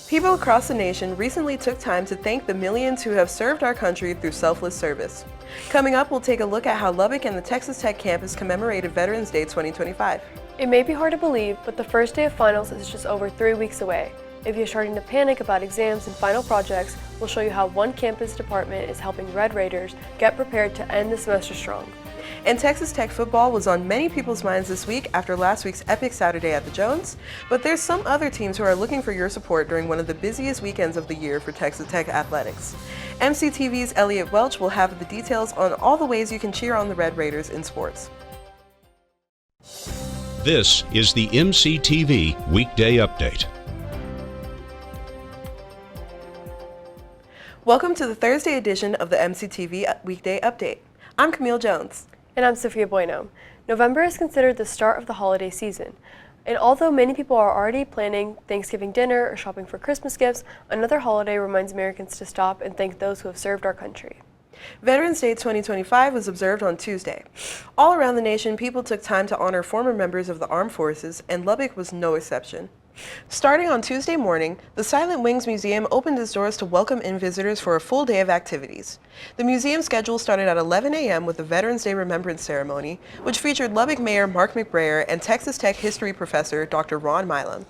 People across the nation recently took time to thank the millions who have served our country through selfless service. Coming up, we'll take a look at how Lubbock and the Texas Tech campus commemorated Veterans Day 2025. It may be hard to believe, but the first day of finals is just over 3 weeks away. If you're starting to panic about exams and final projects, we'll show you how one campus department is helping Red Raiders get prepared to end the semester strong. And Texas Tech football was on many people's minds this week after last week's epic Saturday at the Jones, but there's some other teams who are looking for your support during one of the busiest weekends of the year for Texas Tech athletics. MCTV's Elliott Welch will have the details on all the ways you can cheer on the Red Raiders in sports. This is the MCTV Weekday Update. Welcome to the Thursday edition of the MCTV Weekday Update. I'm Camille Jones. And I'm Sofia Bueno. November is considered the start of the holiday season. And although many people are already planning Thanksgiving dinner or shopping for Christmas gifts, another holiday reminds Americans to stop and thank those who have served our country. Veterans Day 2025 was observed on Tuesday. All around the nation, people took time to honor former members of the armed forces, and Lubbock was no exception. Starting on Tuesday morning, the Silent Wings Museum opened its doors to welcome in visitors for a full day of activities. The museum schedule started at 11 a.m. with the Veterans Day Remembrance Ceremony, which featured Lubbock Mayor Mark McBrayer and Texas Tech history professor Dr. Ron Milam.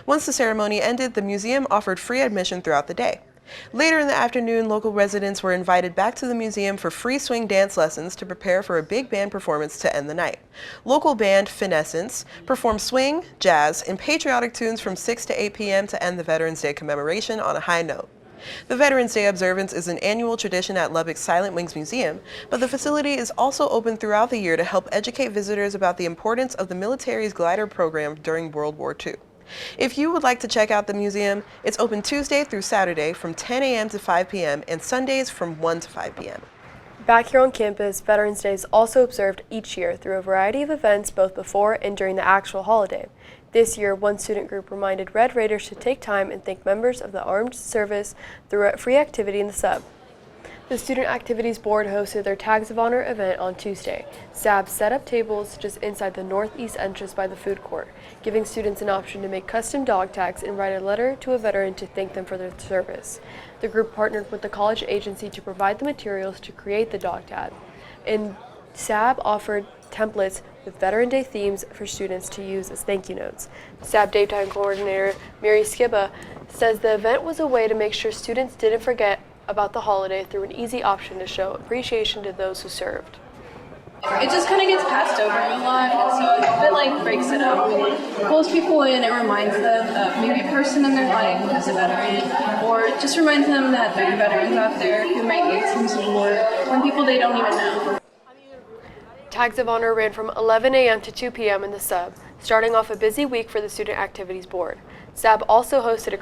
Once the ceremony ended, the museum offered free admission throughout the day. Later in the afternoon, local residents were invited back to the museum for free swing dance lessons to prepare for a big band performance to end the night. Local band Finessence performed swing, jazz, and patriotic tunes from 6 to 8 p.m. to end the Veterans Day commemoration on a high note. The Veterans Day observance is an annual tradition at Lubbock's Silent Wings Museum, but the facility is also open throughout the year to help educate visitors about the importance of the military's glider program during World War II. If you would like to check out the museum, it's open Tuesday through Saturday from 10 a.m. to 5 p.m. and Sundays from 1 to 5 p.m. Back here on campus, Veterans Day is also observed each year through a variety of events both before and during the actual holiday. This year, one student group reminded Red Raiders to take time and thank members of the armed service through a free activity in the sub. The Student Activities Board hosted their Tags of Honor event on Tuesday. SAB set up tables just inside the northeast entrance by the food court, giving students an option to make custom dog tags and write a letter to a veteran to thank them for their service. The group partnered with the college agency to provide the materials to create the dog tag, and SAB offered templates with Veteran Day themes for students to use as thank you notes. SAB Daytime Coordinator Mary Skiba says the event was a way to make sure students didn't forget about the holiday through an easy option to show appreciation to those who served. It just kind of gets passed over a lot, and so it like breaks it up. It pulls people in, it reminds them of maybe a person in their life who's a veteran, or it just reminds them that there are veterans out there who might need some support from people they don't even know. Tags of Honor ran from 11 a.m. to 2 p.m. in the sub, starting off a busy week for the Student Activities Board. SAB also hosted a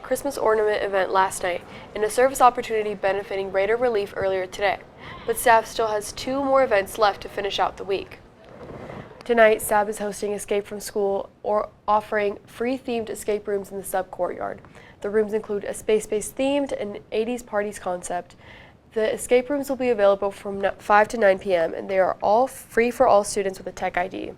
Christmas ornament event last night and a service opportunity benefiting Raider Relief earlier today, but SAB still has 2 more events left to finish out the week. Tonight, SAB is hosting Escape from School or offering free themed escape rooms in the sub courtyard. The rooms include a space-based themed and 80s parties concept. The escape rooms will be available from 5 to 9 p.m. and they are all free for all students with a tech ID.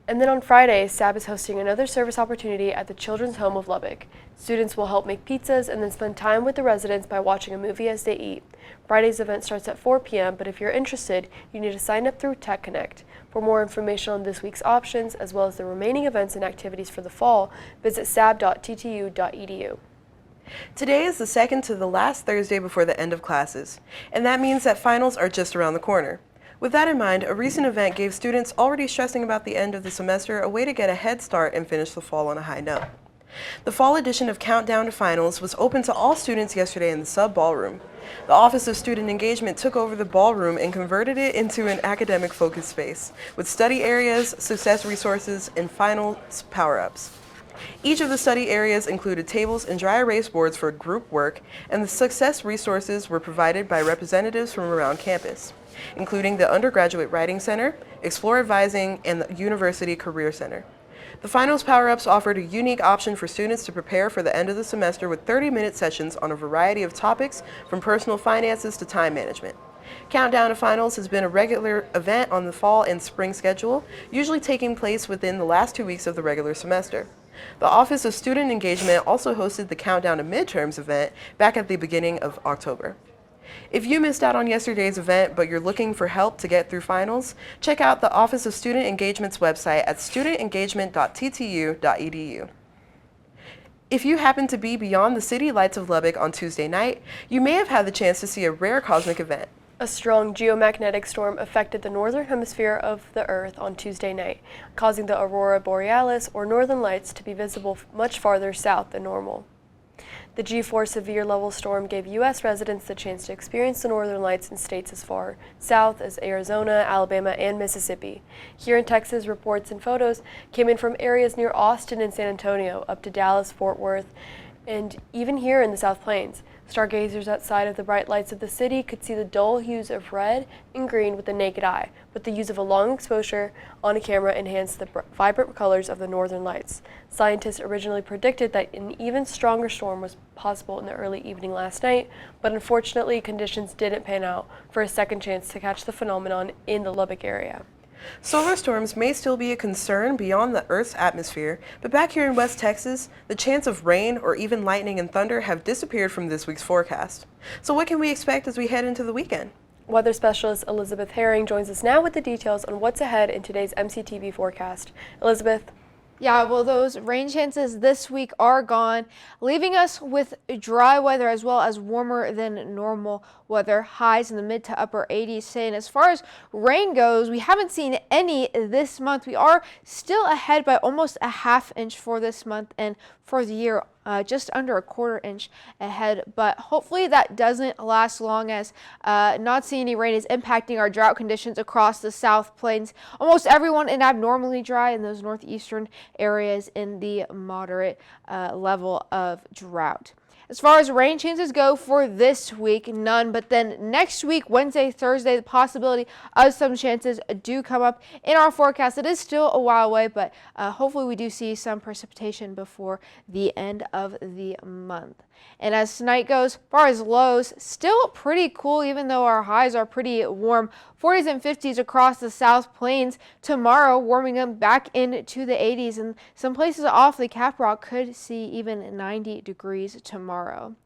And then on Friday, SAB is hosting another service opportunity at the Children's Home of Lubbock. Students will help make pizzas and then spend time with the residents by watching a movie as they eat. Friday's event starts at 4 p.m., but if you're interested, you need to sign up through Tech Connect. For more information on this week's options, as well as the remaining events and activities for the fall, visit sab.ttu.edu. Today is the second to the last Thursday before the end of classes, and that means that finals are just around the corner. With that in mind, a recent event gave students already stressing about the end of the semester a way to get a head start and finish the fall on a high note. The fall edition of Countdown to Finals was open to all students yesterday in the sub ballroom. The Office of Student Engagement took over the ballroom and converted it into an academic focus space, with study areas, success resources, and finals power-ups. Each of the study areas included tables and dry erase boards for group work, and the success resources were provided by representatives from around campus, including the Undergraduate Writing Center, Explore Advising, and the University Career Center. The finals power-ups offered a unique option for students to prepare for the end of the semester with 30-minute sessions on a variety of topics from personal finances to time management. Countdown to Finals has been a regular event on the fall and spring schedule, usually taking place within the last 2 weeks of the regular semester. The Office of Student Engagement also hosted the Countdown to Midterms event back at the beginning of October. If you missed out on yesterday's event but you're looking for help to get through finals, check out the Office of Student Engagement's website at studentengagement.ttu.edu. If you happen to be beyond the city lights of Lubbock on Tuesday night, you may have had the chance to see a rare cosmic event. A strong geomagnetic storm affected the northern hemisphere of the Earth on Tuesday night, causing the aurora borealis, or northern lights, to be visible much farther south than normal. The G4 severe level storm gave U.S. residents the chance to experience the northern lights in states as far south as Arizona, Alabama, and Mississippi. Here in Texas, reports and photos came in from areas near Austin and San Antonio, up to Dallas, Fort Worth, and even here in the South Plains. Stargazers outside of the bright lights of the city could see the dull hues of red and green with the naked eye, but the use of a long exposure on a camera enhanced the vibrant colors of the northern lights. Scientists originally predicted that an even stronger storm was possible in the early evening last night, but unfortunately conditions didn't pan out for a second chance to catch the phenomenon in the Lubbock area. Solar storms may still be a concern beyond the Earth's atmosphere, but back here in West Texas, the chance of rain or even lightning and thunder have disappeared from this week's forecast. So what can we expect as we head into the weekend? Weather specialist Elisabeth Herring joins us now with the details on what's ahead in today's MCTV forecast. Elizabeth? Yeah, well, those rain chances this week are gone, leaving us with dry weather as well as warmer than normal weather, highs in the mid to upper 80s. Saying as far as rain goes, we haven't seen any this month. We are still ahead by almost a ½ inch for this month, and for the year, just under a ¼ inch ahead. But hopefully that doesn't last long, as not seeing any rain is impacting our drought conditions across the South Plains. Almost everyone in abnormally dry in those northeastern areas in the moderate level of drought. As far as rain chances go for this week, none. But then next week, Wednesday, Thursday, the possibility of some chances do come up in our forecast. It is still a while away, but hopefully we do see some precipitation before the end of the month. And as tonight goes, as far as lows, still pretty cool, even though our highs are pretty warm. 40s and 50s across the South Plains. Tomorrow, warming up back into the 80s, and some places off the Caprock could see even 90 degrees tomorrow.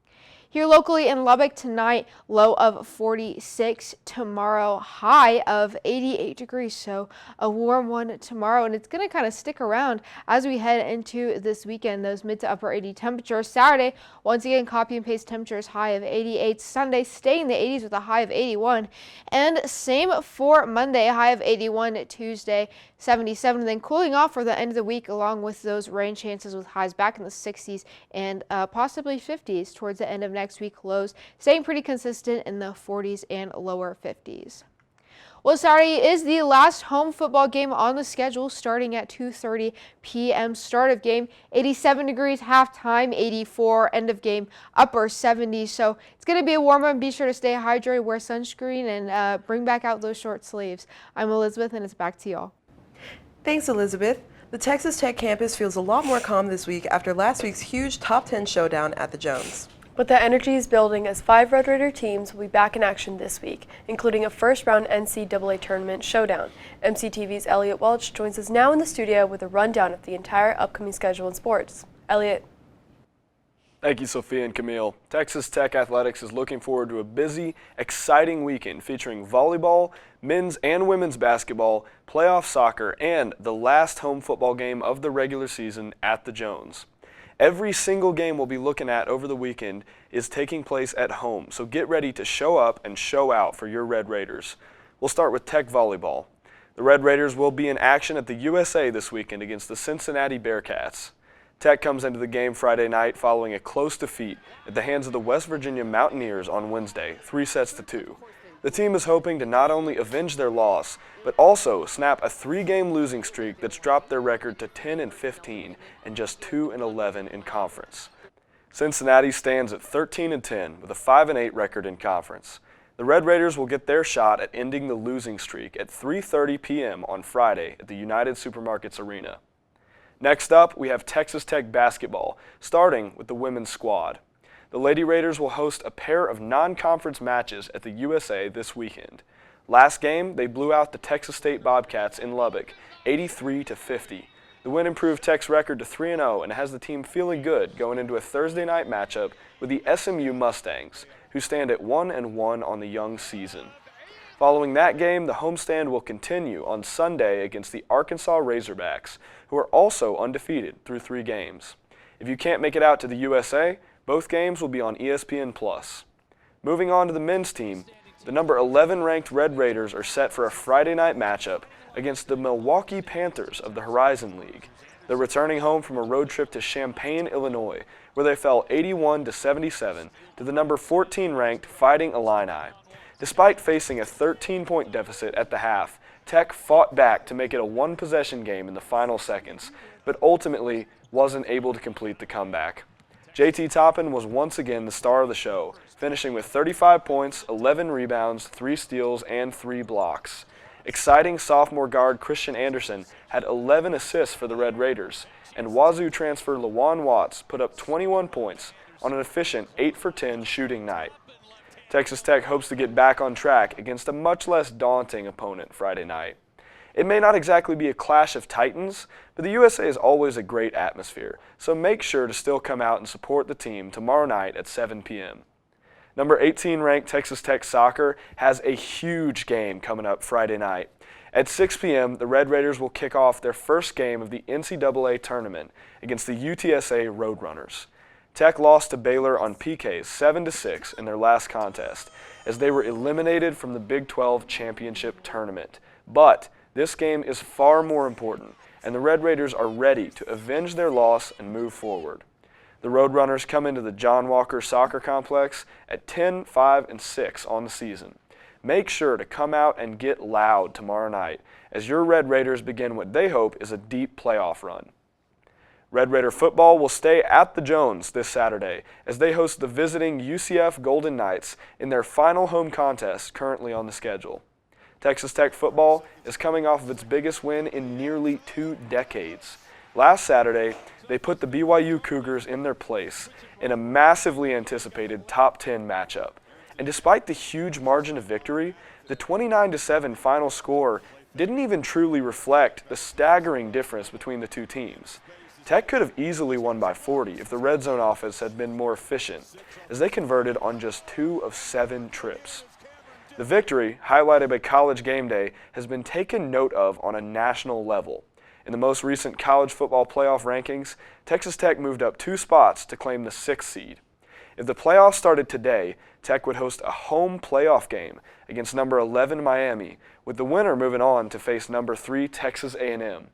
Here locally in Lubbock tonight, low of 46. Tomorrow, high of 88 degrees. So a warm one tomorrow, and it's going to kind of stick around as we head into this weekend. Those mid to upper 80 temperatures. Saturday, once again, copy and paste temperatures, high of 88. Sunday, stay in the 80s with a high of 81. And same for Monday, high of 81. Tuesday, 77. And then cooling off for the end of the week, along with those rain chances with highs back in the 60s and possibly 50s towards the end of next week. Lows staying pretty consistent in the 40s and lower 50s. Well, Saturday is the last home football game on the schedule, starting at 2:30 p.m. Start of game, 87 degrees, halftime, 84, end of game, upper 70s. So it's going to be a warm one. Be sure to stay hydrated, wear sunscreen, and bring back out those short sleeves. I'm Elizabeth, and it's back to y'all. Thanks, Elizabeth. The Texas Tech campus feels a lot more calm this week after last week's huge top 10 showdown at the Jones. But the energy is building as 5 Red Raider teams will be back in action this week, including a first-round NCAA tournament showdown. MCTV's Elliott Welch joins us now in the studio with a rundown of the entire upcoming schedule in sports. Elliott. Thank you, Sophia and Camille. Texas Tech Athletics is looking forward to a busy, exciting weekend featuring volleyball, men's and women's basketball, playoff soccer, and the last home football game of the regular season at the Jones. Every single game we'll be looking at over the weekend is taking place at home, so get ready to show up and show out for your Red Raiders. We'll start with Tech volleyball. The Red Raiders will be in action at the USA this weekend against the Cincinnati Bearcats. Tech comes into the game Friday night following a close defeat at the hands of the West Virginia Mountaineers on Wednesday, 3-2. The team is hoping to not only avenge their loss, but also snap a 3-game losing streak that's dropped their record to 10-15 and just 2-11 in conference. Cincinnati stands at 13-10 with a 5-8 record in conference. The Red Raiders will get their shot at ending the losing streak at 3:30 p.m. on Friday at the United Supermarkets Arena. Next up, we have Texas Tech basketball, starting with the women's squad. The Lady Raiders will host a pair of non-conference matches at the USA this weekend. Last game, they blew out the Texas State Bobcats in Lubbock, 83-50. The win improved Tech's record to 3-0 and has the team feeling good going into a Thursday night matchup with the SMU Mustangs, who stand at 1-1 on the young season. Following that game, the homestand will continue on Sunday against the Arkansas Razorbacks, who are also undefeated through 3 games. If you can't make it out to the USA, both games will be on ESPN+. Moving on to the men's team, the number 11 ranked Red Raiders are set for a Friday night matchup against the Milwaukee Panthers of the Horizon League. They're returning home from a road trip to Champaign, Illinois, where they fell 81-77 to the number 14 ranked Fighting Illini. Despite facing a 13-point deficit at the half, Tech fought back to make it a one-possession game in the final seconds, but ultimately wasn't able to complete the comeback. JT Toppin was once again the star of the show, finishing with 35 points, 11 rebounds, 3 steals, and 3 blocks. Exciting sophomore guard Christian Anderson had 11 assists for the Red Raiders, and Wazoo transfer Lawan Watts put up 21 points on an efficient 8 for 10 shooting night. Texas Tech hopes to get back on track against a much less daunting opponent Friday night. It may not exactly be a clash of titans, but the USA is always a great atmosphere, so make sure to still come out and support the team tomorrow night at 7 p.m. Number 18 ranked Texas Tech Soccer has a huge game coming up Friday night. At 6 p.m., the Red Raiders will kick off their first game of the NCAA tournament against the UTSA Roadrunners. Tech lost to Baylor on PKs 7-6 in their last contest, as they were eliminated from the Big 12 championship tournament. But this game is far more important, and the Red Raiders are ready to avenge their loss and move forward. The Roadrunners come into the John Walker Soccer Complex at 10, 5, and 6 on the season. Make sure to come out and get loud tomorrow night, as your Red Raiders begin what they hope is a deep playoff run. Red Raider football will stay at the Jones this Saturday as they host the visiting UCF Golden Knights in their final home contest currently on the schedule. Texas Tech football is coming off of its biggest win in nearly 2 decades. Last Saturday, they put the BYU Cougars in their place in a massively anticipated top 10 matchup. And despite the huge margin of victory, the 29-7 final score didn't even truly reflect the staggering difference between the two teams. Tech could have easily won by 40 if the red zone offense had been more efficient, as they converted on just 2 of 7 trips. The victory, highlighted by College Game Day, has been taken note of on a national level. In the most recent college football playoff rankings, Texas Tech moved up 2 spots to claim the 6th seed. If the playoffs started today, Tech would host a home playoff game against number 11 Miami, with the winner moving on to face number 3 Texas A&M.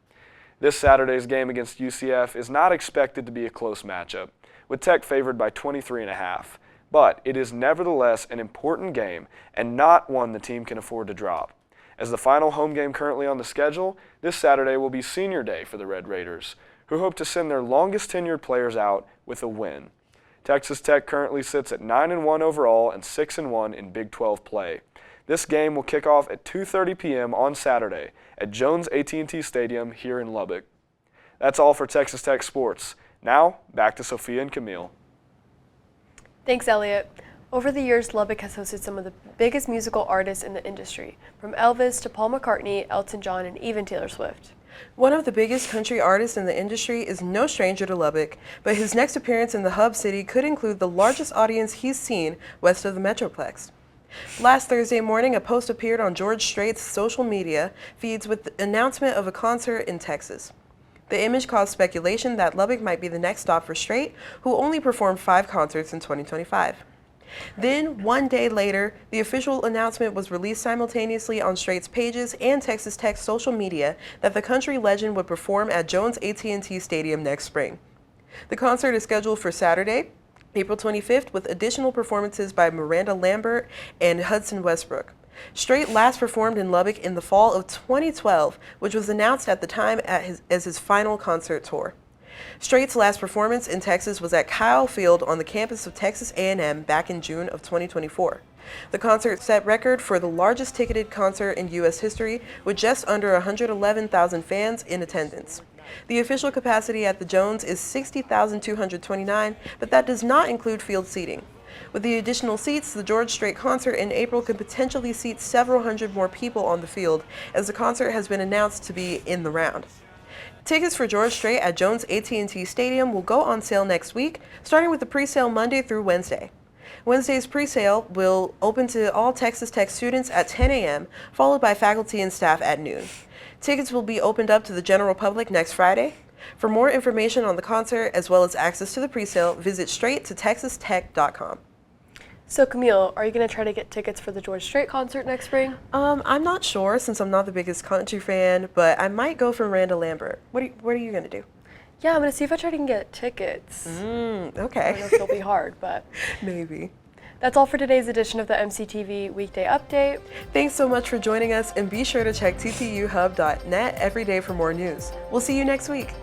This Saturday's game against UCF is not expected to be a close matchup, with Tech favored by 23.5, but it is nevertheless an important game and not one the team can afford to drop. As the final home game currently on the schedule, this Saturday will be senior day for the Red Raiders, who hope to send their longest tenured players out with a win. Texas Tech currently sits at 9-1 overall and 6-1 in Big 12 play. This game will kick off at 2:30 p.m. on Saturday at Jones AT&T Stadium here in Lubbock. That's all for Texas Tech Sports. Now, back to Sofia and Camille. Thanks, Elliott. Over the years, Lubbock has hosted some of the biggest musical artists in the industry, from Elvis to Paul McCartney, Elton John, and even Taylor Swift. One of the biggest country artists in the industry is no stranger to Lubbock, but his next appearance in the hub city could include the largest audience he's seen west of the Metroplex. Last Thursday morning, a post appeared on George Strait's social media feeds with the announcement of a concert in Texas. The image caused speculation that Lubbock might be the next stop for Strait, who only performed 5 concerts in 2025. Then, one day later, the official announcement was released simultaneously on Strait's pages and Texas Tech's social media that the country legend would perform at Jones AT&T Stadium next spring. The concert is scheduled for Saturday, April 25th, with additional performances by Miranda Lambert and Hudson Westbrook. Strait last performed in Lubbock in the fall of 2012, which was announced at the time as his final concert tour. Strait's last performance in Texas was at Kyle Field on the campus of Texas A&M back in June of 2024. The concert set record for the largest ticketed concert in U.S. history, with just under 111,000 fans in attendance. The official capacity at the Jones is 60,229, but that does not include field seating. With the additional seats, the George Strait concert in April could potentially seat several hundred more people on the field, as the concert has been announced to be in the round. Tickets for George Strait at Jones AT&T Stadium will go on sale next week, starting with the pre-sale Monday through Wednesday. Wednesday's pre-sale will open to all Texas Tech students at 10 a.m., followed by faculty and staff at noon. Tickets will be opened up to the general public next Friday. For more information on the concert, as well as access to the pre-sale, visit straighttotexastech.com. So Camille, are you going to try to get tickets for the George Strait concert next spring? I'm not sure since I'm not the biggest country fan, but I might go for Miranda Lambert. What are you going to do? Yeah, I'm going to see if I try to get tickets. I don't know Okay. if it'll be hard, but Maybe. that's all for today's edition of the MCTV Weekday Update. Thanks so much for joining us, and be sure to check ttuhub.net every day for more news. We'll see you next week.